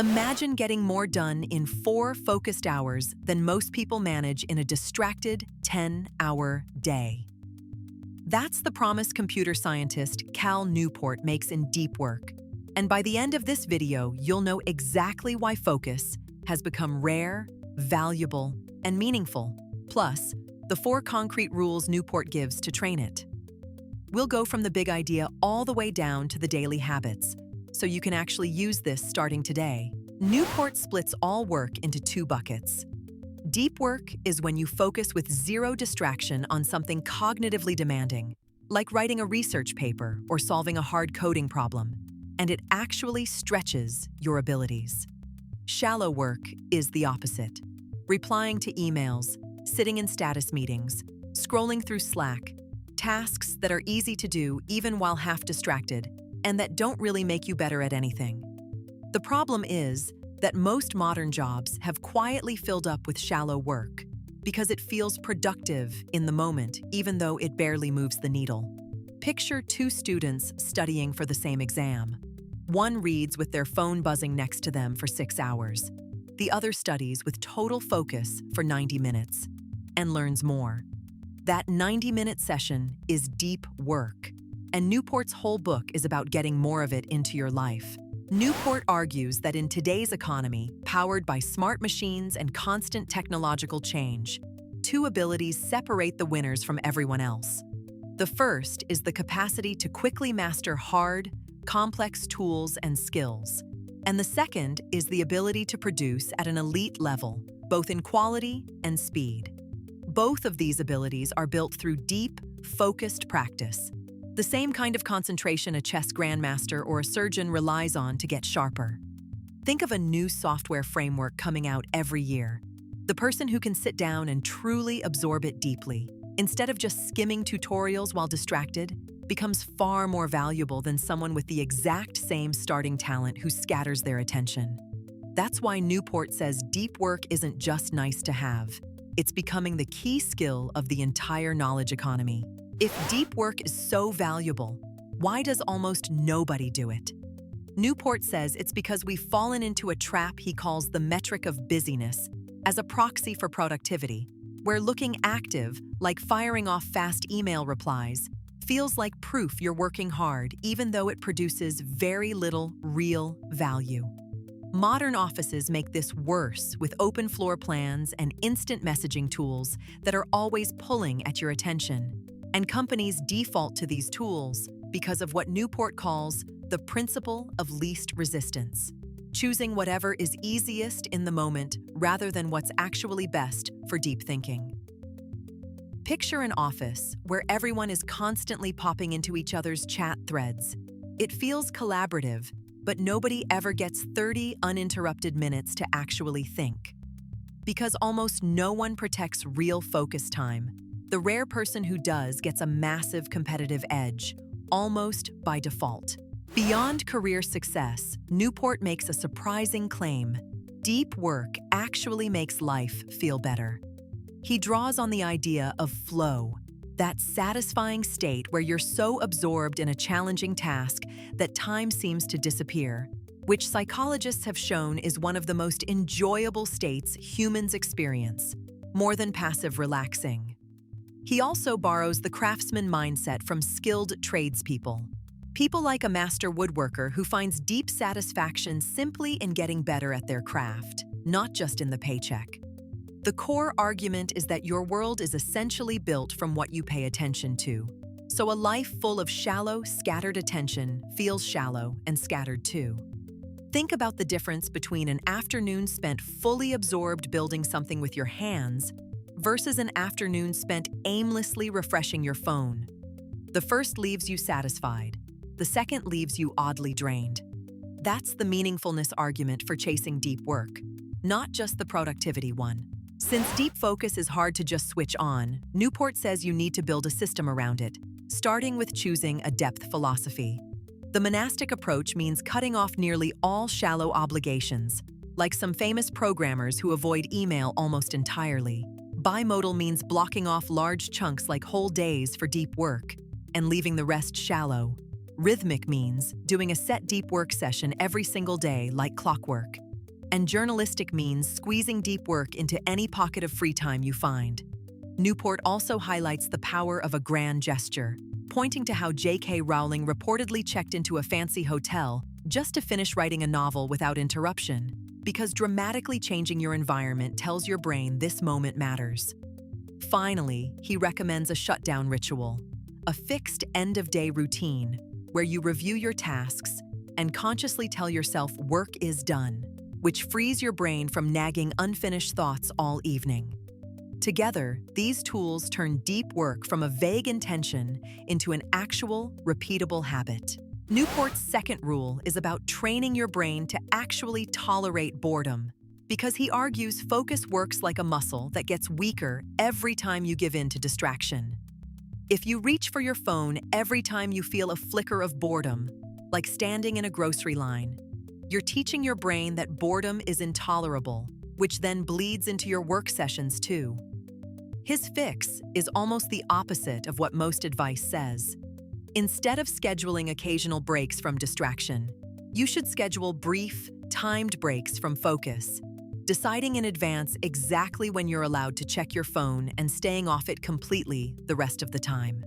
Imagine getting more done in 4 focused hours than most people manage in a distracted 10-hour day. That's the promise computer scientist Cal Newport makes in deep work. And by the end of this video, you'll know exactly why focus has become rare, valuable, and meaningful, plus the 4 concrete rules Newport gives to train it. We'll go from the big idea all the way down to the daily habits, so you can actually use this starting today. Newport splits all work into 2 buckets. Deep work is when you focus with zero distraction on something cognitively demanding, like writing a research paper or solving a hard coding problem, and it actually stretches your abilities. Shallow work is the opposite. Replying to emails, sitting in status meetings, scrolling through Slack, tasks that are easy to do even while half distracted, and that don't really make you better at anything. The problem is that most modern jobs have quietly filled up with shallow work because it feels productive in the moment, even though it barely moves the needle. Picture 2 students studying for the same exam. One reads with their phone buzzing next to them for 6 hours. The other studies with total focus for 90 minutes and learns more. That 90-minute session is deep work, and Newport's whole book is about getting more of it into your life. Newport argues that in today's economy, powered by smart machines and constant technological change, 2 abilities separate the winners from everyone else. The first is the capacity to quickly master hard, complex tools and skills. And the second is the ability to produce at an elite level, both in quality and speed. Both of these abilities are built through deep, focused practice. The same kind of concentration a chess grandmaster or a surgeon relies on to get sharper. Think of a new software framework coming out every year. The person who can sit down and truly absorb it deeply, instead of just skimming tutorials while distracted, becomes far more valuable than someone with the exact same starting talent who scatters their attention. That's why Newport says deep work isn't just nice to have. It's becoming the key skill of the entire knowledge economy. If deep work is so valuable, why does almost nobody do it? Newport says it's because we've fallen into a trap he calls the metric of busyness as a proxy for productivity, where looking active, like firing off fast email replies, feels like proof you're working hard even though it produces very little real value. Modern offices make this worse with open floor plans and instant messaging tools that are always pulling at your attention. And companies default to these tools because of what Newport calls the principle of least resistance, choosing whatever is easiest in the moment rather than what's actually best for deep thinking. Picture an office where everyone is constantly popping into each other's chat threads. It feels collaborative, but nobody ever gets 30 uninterrupted minutes to actually think. Because almost no one protects real focus time, the rare person who does gets a massive competitive edge, almost by default. Beyond career success, Newport makes a surprising claim. Deep work actually makes life feel better. He draws on the idea of flow, that satisfying state where you're so absorbed in a challenging task that time seems to disappear, which psychologists have shown is one of the most enjoyable states humans experience, more than passive relaxing. He also borrows the craftsman mindset from skilled tradespeople. People like a master woodworker who finds deep satisfaction simply in getting better at their craft, not just in the paycheck. The core argument is that your world is essentially built from what you pay attention to. So a life full of shallow, scattered attention feels shallow and scattered too. Think about the difference between an afternoon spent fully absorbed building something with your hands versus an afternoon spent aimlessly refreshing your phone. The first leaves you satisfied. The second leaves you oddly drained. That's the meaningfulness argument for chasing deep work, not just the productivity one. Since deep focus is hard to just switch on, Newport says you need to build a system around it, starting with choosing a depth philosophy. The monastic approach means cutting off nearly all shallow obligations, like some famous programmers who avoid email almost entirely. Bimodal means blocking off large chunks like whole days for deep work and leaving the rest shallow. Rhythmic means doing a set deep work session every single day like clockwork. And journalistic means squeezing deep work into any pocket of free time you find. Newport also highlights the power of a grand gesture, pointing to how J.K. Rowling reportedly checked into a fancy hotel just to finish writing a novel without interruption, because dramatically changing your environment tells your brain this moment matters. Finally, he recommends a shutdown ritual, a fixed end-of-day routine where you review your tasks and consciously tell yourself work is done, which frees your brain from nagging unfinished thoughts all evening. Together, these tools turn deep work from a vague intention into an actual, repeatable habit. Newport's second rule is about training your brain to actually tolerate boredom, because he argues focus works like a muscle that gets weaker every time you give in to distraction. If you reach for your phone every time you feel a flicker of boredom, like standing in a grocery line, you're teaching your brain that boredom is intolerable, which then bleeds into your work sessions too. His fix is almost the opposite of what most advice says. Instead of scheduling occasional breaks from distraction, you should schedule brief, timed breaks from focus, deciding in advance exactly when you're allowed to check your phone and staying off it completely the rest of the time.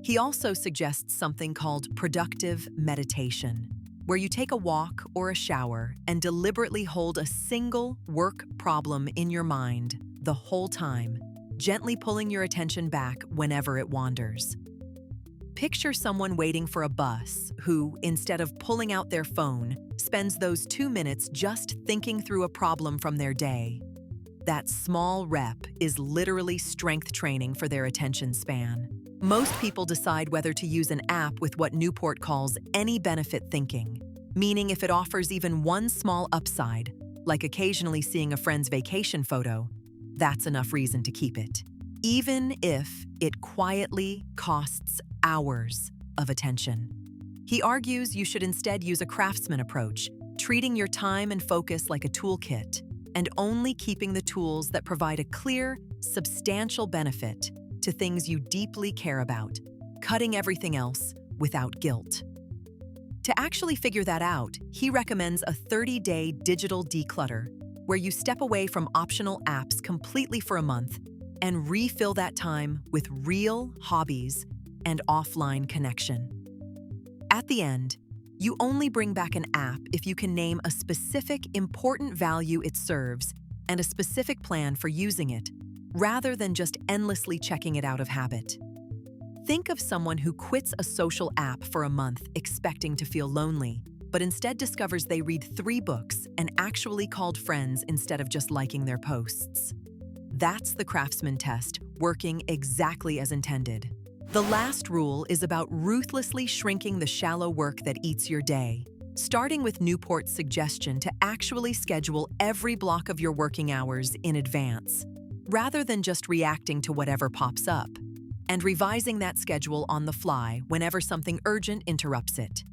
He also suggests something called productive meditation, where you take a walk or a shower and deliberately hold a single work problem in your mind the whole time, gently pulling your attention back whenever it wanders. Picture someone waiting for a bus who, instead of pulling out their phone, spends those 2 minutes just thinking through a problem from their day. That small rep is literally strength training for their attention span. Most people decide whether to use an app with what Newport calls any benefit thinking, meaning if it offers even one small upside, like occasionally seeing a friend's vacation photo, that's enough reason to keep it, even if it quietly costs hours of attention. He argues you should instead use a Craftsman approach, treating your time and focus like a toolkit, and only keeping the tools that provide a clear, substantial benefit to things you deeply care about, cutting everything else without guilt. To actually figure that out, he recommends a 30-day digital declutter, where you step away from optional apps completely for a month and refill that time with real hobbies and offline connection. At the end, you only bring back an app if you can name a specific important value it serves and a specific plan for using it, rather than just endlessly checking it out of habit. Think of someone who quits a social app for a month expecting to feel lonely, but instead discovers they read 3 books and actually called friends instead of just liking their posts. That's the Craftsman test, working exactly as intended. The last rule is about ruthlessly shrinking the shallow work that eats your day, starting with Newport's suggestion to actually schedule every block of your working hours in advance, rather than just reacting to whatever pops up, and revising that schedule on the fly whenever something urgent interrupts it.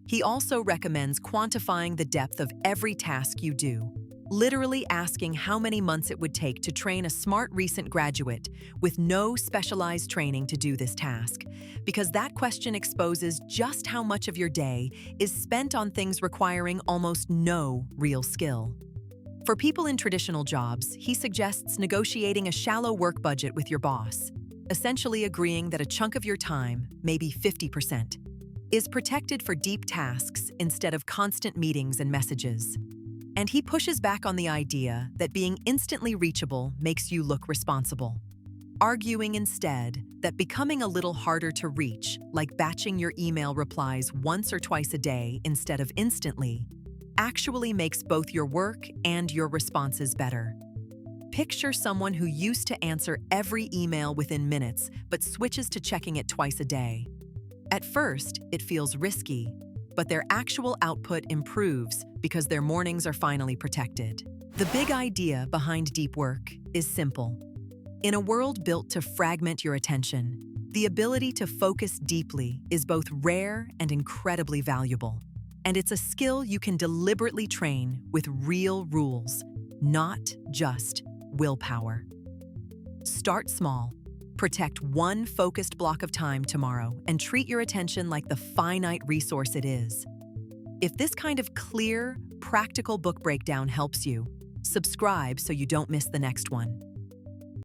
He also recommends quantifying the depth of every task you do, literally asking how many months it would take to train a smart recent graduate with no specialized training to do this task, because that question exposes just how much of your day is spent on things requiring almost no real skill. For people in traditional jobs, he suggests negotiating a shallow work budget with your boss, essentially agreeing that a chunk of your time, maybe 50%, is protected for deep tasks instead of constant meetings and messages. And he pushes back on the idea that being instantly reachable makes you look responsible, arguing instead that becoming a little harder to reach, like batching your email replies once or twice a day instead of instantly, actually makes both your work and your responses better. Picture someone who used to answer every email within minutes but switches to checking it twice a day. At first, it feels risky, but their actual output improves because their mornings are finally protected. The big idea behind deep work is simple. In a world built to fragment your attention, the ability to focus deeply is both rare and incredibly valuable. And it's a skill you can deliberately train with real rules, not just willpower. Start small. Protect one focused block of time tomorrow and treat your attention like the finite resource it is. If this kind of clear, practical book breakdown helps you. Subscribe so you don't miss the next one.